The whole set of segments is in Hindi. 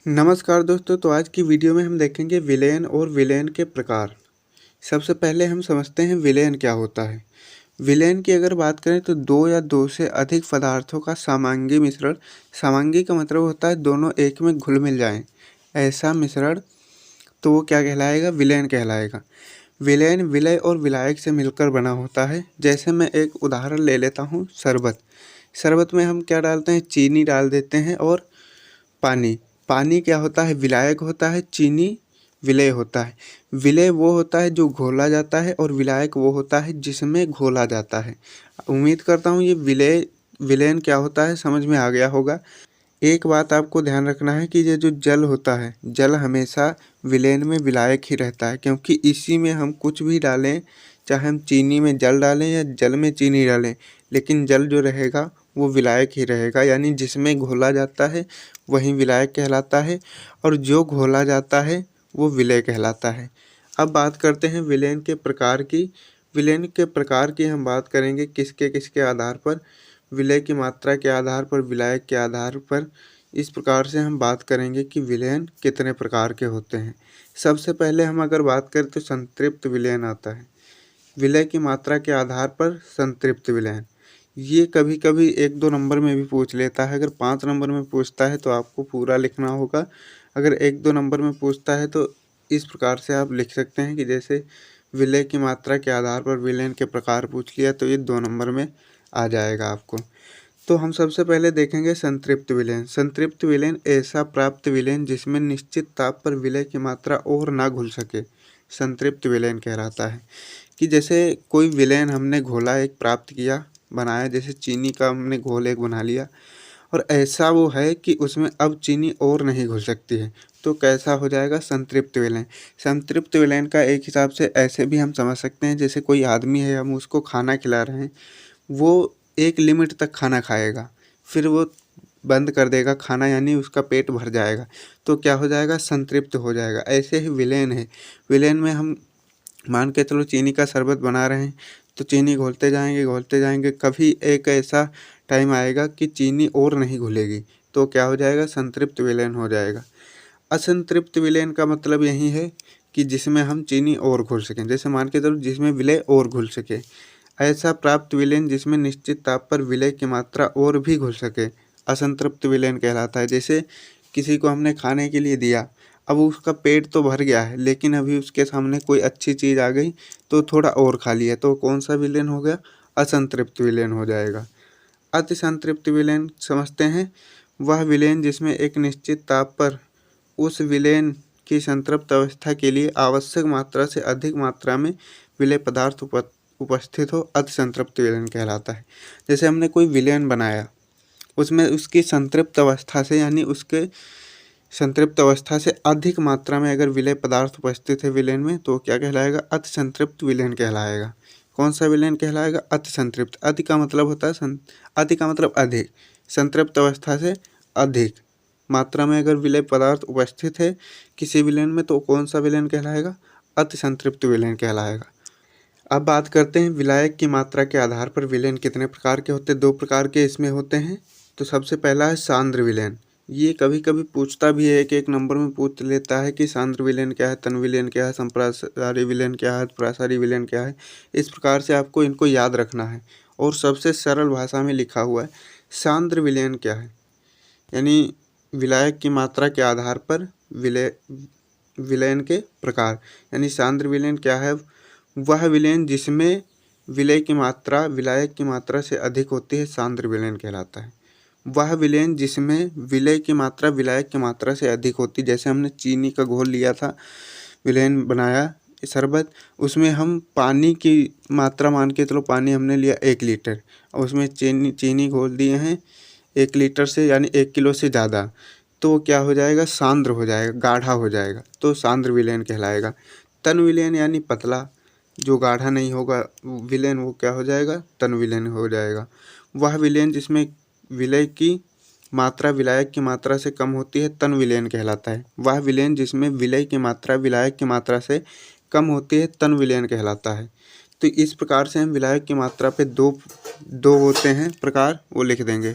नमस्कार दोस्तों। तो आज की वीडियो में हम देखेंगे विलेन और विलेन के प्रकार। सबसे पहले हम समझते हैं विलेन क्या होता है। विलेन की अगर बात करें तो दो या दो से अधिक पदार्थों का समांगी मिश्रण। समांगी का मतलब होता है दोनों एक में घुल मिल जाएं, ऐसा मिश्रण, तो वो क्या कहलाएगा? विलेन कहलाएगा। विलेन विलय और विलायक से मिलकर बना होता है। जैसे मैं एक उदाहरण ले लेता हूँ, शरबत। शरबत में हम क्या डालते हैं? चीनी डाल देते हैं और पानी। पानी क्या होता है? विलायक होता है। चीनी विलेय होता है। विलेय वो होता है जो घोला जाता है और विलायक वो होता है जिसमें घोला जाता है। उम्मीद करता हूँ ये विलेन क्या होता है समझ में आ गया होगा। एक बात आपको ध्यान रखना है कि ये जो जल होता है, जल हमेशा विलेन में विलायक ही रहता है, क्योंकि इसी में हम कुछ भी डालें, चाहे हम चीनी में जल डालें या जल में चीनी डालें, लेकिन जल जो रहेगा वो विलायक ही रहेगा। यानी जिसमें घोला जाता है वही विलायक कहलाता है और जो घोला जाता है वो विलेय कहलाता है। अब बात करते हैं विलेन के प्रकार की। विलेन के प्रकार की हम बात करेंगे किसके किसके आधार पर? विलेय की मात्रा के आधार पर, विलायक के आधार पर। इस प्रकार से हम बात करेंगे कि विलेन कितने प्रकार के होते हैं। सबसे पहले हम अगर बात करें तो संतृप्त विलेन आता है। विलय की मात्रा के आधार पर संतृप्त विलयन। ये कभी कभी 1-2 नंबर में भी पूछ लेता है। अगर 5 नंबर में पूछता है तो आपको पूरा लिखना होगा। अगर 1-2 नंबर में पूछता है तो इस प्रकार से आप लिख सकते हैं कि जैसे विलय की मात्रा के आधार पर विलयन के प्रकार पूछ लिया तो ये 2 नंबर में आ जाएगा आपको। तो हम सबसे पहले देखेंगे संतृप्त विलयन। संतृप्त विलयन ऐसा प्राप्त विलयन जिसमें निश्चित ताप पर विलय की मात्रा और ना घुल सके, संतृप्त विलयन कहलाता है। कि जैसे कोई विलेन हमने घोला एक प्राप्त किया, बनाया, जैसे चीनी का हमने घोल एक बना लिया और ऐसा वो है कि उसमें अब चीनी और नहीं घुल सकती है, तो कैसा हो जाएगा? संतृप्त विलेन। संतृप्त विलेन का एक हिसाब से ऐसे भी हम समझ सकते हैं, जैसे कोई आदमी है, हम उसको खाना खिला रहे हैं, वो एक लिमिट तक खाना खाएगा, फिर वो बंद कर देगा खाना, यानी उसका पेट भर जाएगा, तो क्या हो जाएगा? संतृप्त हो जाएगा। ऐसे ही विलेन है। विलेन में हम मान के चलो चीनी का शरबत बना रहे हैं, तो चीनी घोलते जाएंगे, कभी एक ऐसा टाइम आएगा कि चीनी और नहीं घुलेगी, तो क्या हो जाएगा? संतृप्त विलेन हो जाएगा। असंतृप्त विलेन का मतलब यही है कि जिसमें हम चीनी और घोल सकें, जैसे मान के चलो जिसमें विलेय और घुल सके। ऐसा प्राप्त विलेन जिसमें निश्चित ताप पर विलेय की मात्रा और भी घुल सके, असंतृप्त विलेन कहलाता है। जैसे किसी को हमने खाने के लिए दिया, अब उसका पेट तो भर गया है, लेकिन अभी उसके सामने कोई अच्छी चीज़ आ गई तो थोड़ा और खा लिया, तो कौन सा विलेन हो गया? असंतृप्त विलेन हो जाएगा। अति संतृप्त विलेन समझते हैं, वह विलेन जिसमें एक निश्चित ताप पर उस विलेन की संतृप्त अवस्था के लिए आवश्यक मात्रा से अधिक मात्रा में विलेय पदार्थ उपस्थित हो, अति संतृप्त विलेन कहलाता है। जैसे हमने कोई विलेन बनाया, उसमें उसकी संतृप्त अवस्था से, यानी उसके संतृप्त अवस्था से अधिक मात्रा में अगर विलेय पदार्थ उपस्थित है विलेन में, तो क्या कहलाएगा? अति संतृप्त विलेन कहलाएगा। कौन सा विलेन कहलाएगा? अति संतृप्त। अति का मतलब होता है अति का मतलब अधिक, संतृप्त अवस्था से अधिक मात्रा में अगर विलेय पदार्थ उपस्थित है किसी विलेन में, तो कौन सा विलेन कहलाएगा? अति संतृप्त विलेन कहलाएगा। अब बात करते हैं विलायक की मात्रा के आधार पर विलेन कितने प्रकार के होते हैं। 2 प्रकार के इसमें होते हैं। तो सबसे पहला है सांद्र विलेन। ये कभी कभी पूछता भी है, 1-1 नंबर में पूछ लेता है कि सांद्र विलेन क्या है, तन विलेन क्या है, संप्रासारी विलेन क्या है, प्रासारी विलेन क्या है। इस प्रकार से आपको इनको याद रखना है और सबसे सरल भाषा में लिखा हुआ है। सांद्र विलेन क्या है? यानी विलायक की मात्रा के आधार पर विलयन के प्रकार। यानी सांद्र विलेन क्या है? वह विलेन जिसमें विलेय की मात्रा विलायक की मात्रा से अधिक होती है, सांद्र विलेन कहलाता है। वह विलेन जिसमें विलेय की मात्रा विलायक की मात्रा से अधिक होती, जैसे हमने चीनी का घोल लिया था, विलेन बनाया शरबत, उसमें हम पानी की मात्रा मान के चलो, पानी हमने लिया 1 लीटर और उसमें चीनी घोल दिए हैं 1 लीटर से, यानी 1 किलो से ज़्यादा, तो क्या हो जाएगा? सांद्र हो जाएगा, गाढ़ा हो जाएगा, तो सांद्र विलेन कहलाएगा। तन विलेन यानी पतला, जो गाढ़ा नहीं होगा विलेन, वो क्या हो जाएगा? तन विलेन हो जाएगा। वह विलेन जिसमें विलेय की मात्रा विलायक की मात्रा से कम होती है, तन विलेन कहलाता है। वह विलेन जिसमें विलेय की मात्रा विलायक की मात्रा से कम होती है, तन विलेन कहलाता है। तो इस प्रकार से हम विलायक की मात्रा पे दो होते हैं प्रकार, वो लिख देंगे।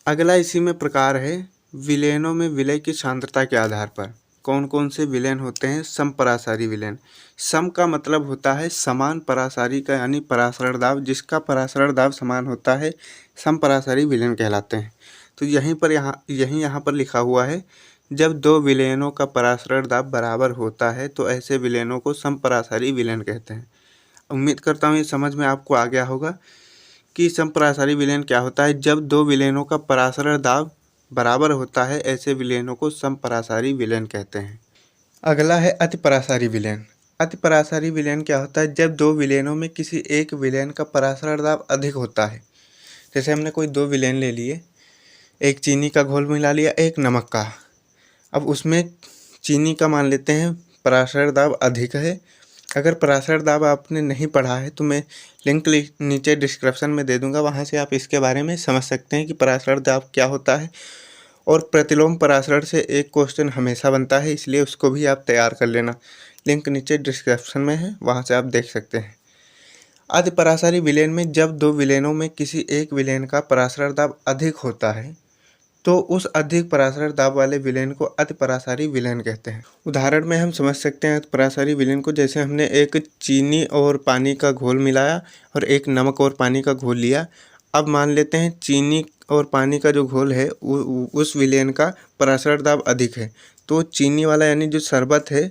अगला इसी में प्रकार है विलेनों में विलय की सांद्रता के आधार पर कौन कौन से विलेन होते हैं? समपरासारी विलेन। सम का मतलब होता है समान, परासारी का यानी परासरण दाब, जिसका परासरण दाब समान होता है समपरासारी विलेन कहलाते हैं। तो यहाँ पर लिखा हुआ है, जब दो विलेनों का परासरण दाब बराबर होता है तो ऐसे विलेनों को समपरासारी विलेन कहते हैं। उम्मीद करता हूँ ये समझ में आपको आ गया होगा कि समपरासारी विलेन क्या होता है। जब दो विलेनों का परासरण दाब बराबर होता है ऐसे विलेनों को समपरासारी विलेन कहते हैं। अगला है अतिपरासारी विलेन। अतिपरासारी विलेन क्या होता है? जब दो विलेनों में किसी एक विलेन का परासरण दाब अधिक होता है। जैसे हमने कोई दो विलेन ले लिए, एक चीनी का घोल मिला लिया, एक नमक का। अब उसमें चीनी का मान लेते हैं परासरण दाब अधिक है। अगर परासरण दाब आपने नहीं पढ़ा है तो मैं लिंक नीचे डिस्क्रिप्शन में दे दूंगा, वहां से आप इसके बारे में समझ सकते हैं कि परासरण दाब क्या होता है। और प्रतिलोम परासरण से एक क्वेश्चन हमेशा बनता है, इसलिए उसको भी आप तैयार कर लेना। लिंक नीचे डिस्क्रिप्शन में है, वहां से आप देख सकते हैं। अतिपरासारी विलेन में जब दो विलेनों में किसी एक विलेन का परासरण दाब अधिक होता है तो उस अधिक परासरण दाब वाले विलेन को अतिपरासारी विलेन कहते हैं। उदाहरण में हम समझ सकते हैं अतिपरासारी विलेन को, जैसे हमने एक चीनी और पानी का घोल मिलाया और एक नमक और पानी का घोल लिया। अब मान लेते हैं चीनी और पानी का जो घोल है उस विलेन का परासरण दाब अधिक है, तो चीनी वाला यानी जो शरबत है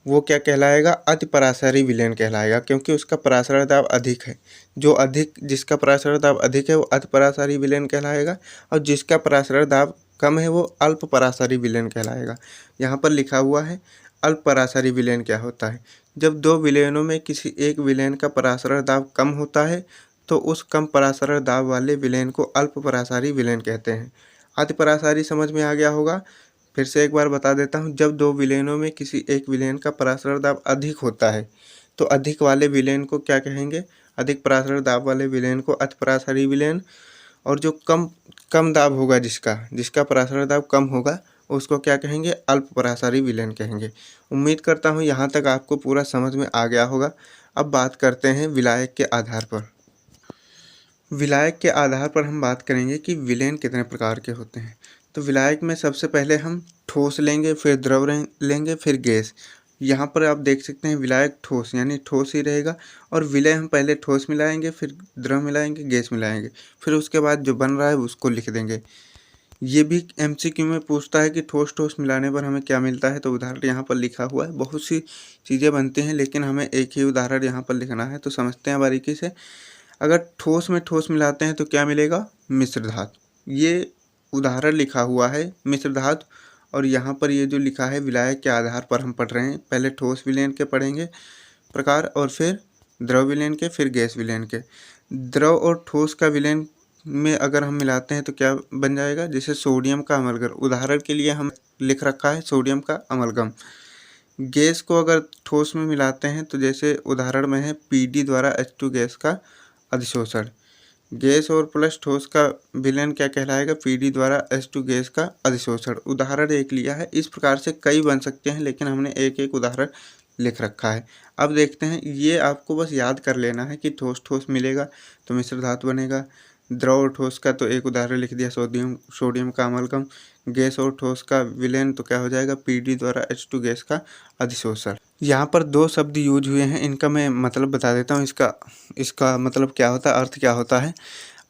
वो क्या कहलाएगा? अतिपरासारी विलेन कहलाएगा, क्योंकि उसका परासरण दाब अधिक है। जिसका परासरण दाब अधिक है वो अतिपरासारी विलेन कहलाएगा, और जिसका परासरण दाब कम है वो अल्प परासारी विलेन कहलाएगा। यहाँ पर लिखा हुआ है अल्प परासारी विलेन क्या होता है। जब दो विलेनों में किसी एक विलेन का परासरण दाब कम होता है तो उस कम परासरण दाब वाले विलेन को अल्प परासारी विलेन कहते हैं। अतिपरासारी समझ में आ गया होगा। फिर से एक बार बता देता हूँ, जब दो विलेनों में किसी एक विलेन का परासरण दाब अधिक होता है तो अधिक वाले विलेन को क्या कहेंगे? अधिक परासरण दाब वाले विलेन को अतिपरासारी विलेन, और जो कम दाब होगा, जिसका परासरण दाब कम होगा, उसको क्या कहेंगे? अल्प परासारी विलेन कहेंगे। उम्मीद करता हूँ यहाँ तक आपको पूरा समझ में आ गया होगा। अब बात करते हैं विलायक के आधार पर। विलायक के आधार पर हम बात करेंगे कि विलेन कितने प्रकार के होते हैं। तो विलायक में सबसे पहले हम ठोस लेंगे, फिर द्रव लेंगे, फिर गैस। यहाँ पर आप देख सकते हैं विलायक ठोस यानी ठोस ही रहेगा, और विलय हम पहले ठोस मिलाएंगे, फिर द्रव मिलाएंगे, गैस मिलाएंगे, फिर उसके बाद जो बन रहा है उसको लिख देंगे। ये भी एमसीक्यू में पूछता है कि ठोस ठोस मिलाने पर हमें क्या मिलता है, तो उदाहरण यहाँ पर लिखा हुआ है। बहुत सी चीज़ें बनती हैं लेकिन हमें एक ही उदाहरण यहाँ पर लिखना है, तो समझते हैं बारीकी से। अगर ठोस में ठोस मिलाते हैं तो क्या मिलेगा? मिश्र धातु। ये उदाहरण लिखा हुआ है मिश्र धातु, और यहाँ पर ये जो लिखा है विलायक के आधार पर हम पढ़ रहे हैं। पहले ठोस विलयन के पढ़ेंगे प्रकार, और फिर द्रव विलयन के, फिर गैस विलयन के। द्रव और ठोस का विलयन में अगर हम मिलाते हैं तो क्या बन जाएगा? जैसे सोडियम का अमलगम, उदाहरण के लिए हम लिख रखा है सोडियम का अमलगम। गैस को अगर ठोस में मिलाते हैं तो जैसे उदाहरण में है PD द्वारा H2 गैस का अधिशोषण। गैस और प्लस ठोस का विलयन क्या कहलाएगा? PD द्वारा H2 गैस का अधिशोषण। उदाहरण एक लिया है। इस प्रकार से कई बन सकते हैं लेकिन हमने एक एक उदाहरण लिख रखा है। अब देखते हैं, ये आपको बस याद कर लेना है कि ठोस ठोस मिलेगा तो मिश्र धातु बनेगा। द्रव और ठोस का तो एक उदाहरण लिख दिया, सोडियम का अमलगम। गैस और ठोस का विलयन तो क्या हो जाएगा? PD द्वारा H2 गैस का अधिशोषण। यहाँ पर दो शब्द यूज हुए हैं, इनका मैं मतलब बता देता हूँ। इसका मतलब क्या होता है, अर्थ क्या होता है।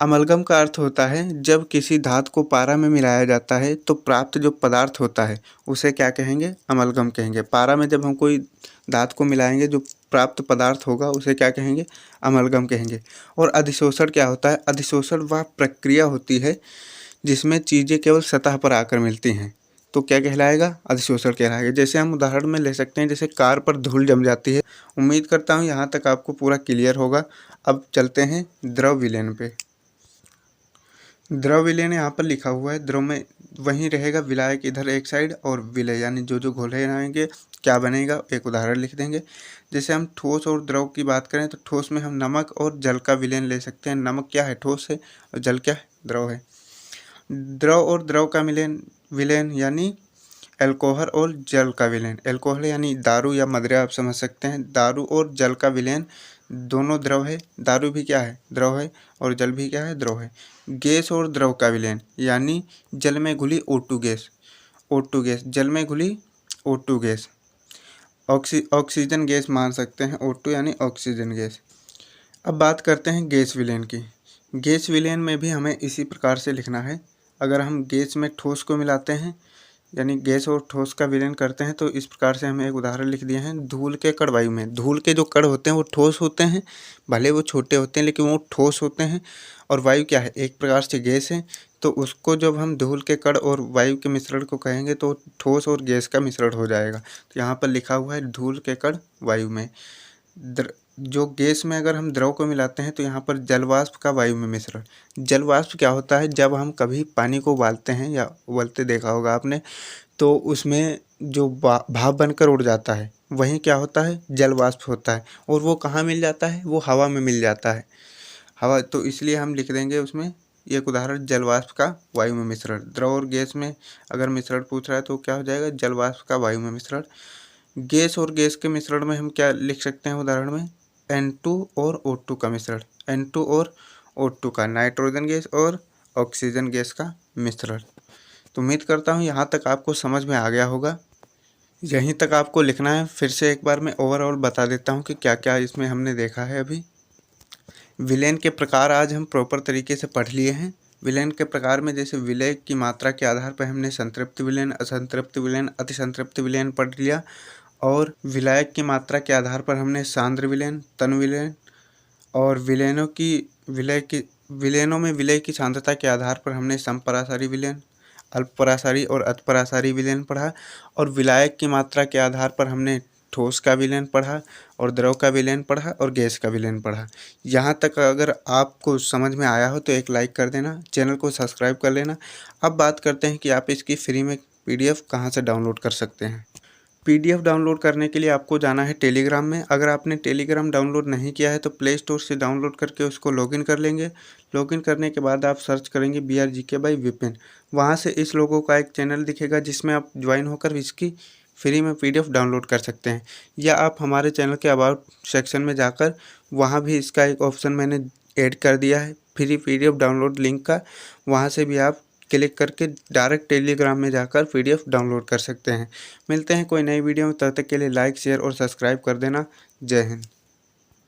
अमलगम का अर्थ होता है जब किसी धातु को पारा में मिलाया जाता है तो प्राप्त जो पदार्थ होता है उसे क्या कहेंगे? अमलगम कहेंगे। पारा में जब हम कोई धातु को मिलाएंगे जो प्राप्त पदार्थ होगा उसे क्या कहेंगे? अमलगम कहेंगे। और अधिशोषण क्या होता है? अधिशोषण वह प्रक्रिया होती है जिसमें चीज़ें केवल सतह पर आकर मिलती हैं, तो क्या कहलाएगा? अधिशोषण कहलाएगा। जैसे हम उदाहरण में ले सकते हैं, जैसे कार पर धूल जम जाती है। उम्मीद करता हूँ यहाँ तक आपको पूरा क्लियर होगा। अब चलते हैं द्रव विलयन पे। द्रव विलयन यहाँ पर लिखा हुआ है, द्रव में वहीं रहेगा विलायक इधर एक साइड, और विलय यानी जो घोले आएंगे क्या बनेगा, एक उदाहरण लिख देंगे। जैसे हम ठोस और द्रव की बात करें तो ठोस में हम नमक और जल का विलयन ले सकते हैं। नमक क्या है? ठोस है, और जल क्या है? द्रव है। द्रव और द्रव का विलयन यानी एल्कोहल और जल का विलयन। एल्कोहल यानी दारू या मदिरा आप समझ सकते हैं। दारू और जल का विलयन दोनों द्रव है, दारू भी क्या है, द्रव है, और जल भी क्या है, द्रव है। गैस और द्रव का विलयन यानी जल में घुली O2 गैस, O2 गैस, जल में घुली O2 गैस, ऑक्सीजन गैस मान सकते हैं, O2 यानी ऑक्सीजन गैस। अब बात करते हैं गैस विलयन की। गैस विलयन में भी हमें इसी प्रकार से लिखना है। अगर हम गैस में ठोस को मिलाते हैं यानी गैस और ठोस का विलयन करते हैं तो इस प्रकार से हमें एक उदाहरण लिख दिए हैं। धूल के कण वायु में, धूल के जो कण होते हैं वो ठोस होते हैं, भले वो छोटे होते हैं लेकिन वो ठोस होते हैं। और वायु क्या है, एक प्रकार से गैस है, तो उसको जब हम धूल के कण और वायु के मिश्रण को कहेंगे तो ठोस और गैस का मिश्रण हो जाएगा। तो यहाँ पर लिखा हुआ है धूल के कण वायु में। जो गैस में अगर हम द्रव को मिलाते हैं तो यहाँ पर जलवाष्प का वायु में मिश्रण। जलवाष्प क्या होता है, जब हम कभी पानी को उबालते हैं या उबलते देखा होगा आपने, तो उसमें जो भाप बनकर उड़ जाता है वही क्या होता है, जलवाष्प होता है। और वो कहाँ मिल जाता है, वो हवा में मिल जाता है, हवा। तो इसलिए हम लिख देंगे उसमें एक उदाहरण, जलवाष्प का वायु में मिश्रण। द्रव और गैस में अगर मिश्रण पूछ रहा है तो क्या हो जाएगा, जलवाष्प का वायु में मिश्रण। गैस और गैस के मिश्रण में हम क्या लिख सकते हैं उदाहरण में, N2 और O2 का मिश्रण, N2 और O2 का, नाइट्रोजन गैस और ऑक्सीजन गैस का मिश्रण। तो उम्मीद करता हूँ यहाँ तक आपको समझ में आ गया होगा। यहीं तक आपको लिखना है। फिर से एक बार मैं ओवरऑल बता देता हूँ कि क्या क्या इसमें हमने देखा है अभी। विलयन के प्रकार आज हम प्रॉपर तरीके से पढ़ लिए हैं। विलयन के प्रकार में जैसे विलय की मात्रा के आधार पर हमने संतृप्त विलयन, असंतृप्त विलयन, अतिसंतृप्त विलयन पढ़ लिया। और विलायक की मात्रा के आधार पर हमने सांद्र विलयन, तन विलयन, और विलयनों में विलय की सांद्रता के आधार पर हमने समपरासारी विलयन, अल्पपरासारी और अतिपरासारी विलयन पढ़ा। और विलायक की मात्रा के आधार पर हमने ठोस का विलयन पढ़ा और द्रव का विलयन पढ़ा और गैस का विलयन पढ़ा। यहाँ तक अगर आपको समझ में आया हो तो एक लाइक कर देना, चैनल को सब्सक्राइब कर लेना। अब बात करते हैं कि आप इसकी फ्री में PDF कहाँ से डाउनलोड कर सकते हैं। PDF डाउनलोड करने के लिए आपको जाना है टेलीग्राम में। अगर आपने टेलीग्राम डाउनलोड नहीं किया है तो प्ले स्टोर से डाउनलोड करके उसको लॉगिन कर लेंगे। लॉगिन करने के बाद आप सर्च करेंगे BRGK बाय विपिन। वहाँ से इस लोगों का एक चैनल दिखेगा जिसमें आप ज्वाइन होकर इसकी फ्री में PDF डाउनलोड कर सकते हैं। या आप हमारे चैनल के अबाउट सेक्शन में जाकर वहाँ भी इसका एक ऑप्शन मैंने ऐड कर दिया है फ्री PDF डाउनलोड लिंक का, वहाँ से भी आप क्लिक करके डायरेक्ट टेलीग्राम में जाकर PDF डाउनलोड कर सकते हैं। मिलते हैं कोई नई वीडियो में, तब तक के लिए लाइक, शेयर और सब्सक्राइब कर देना। जय हिंद।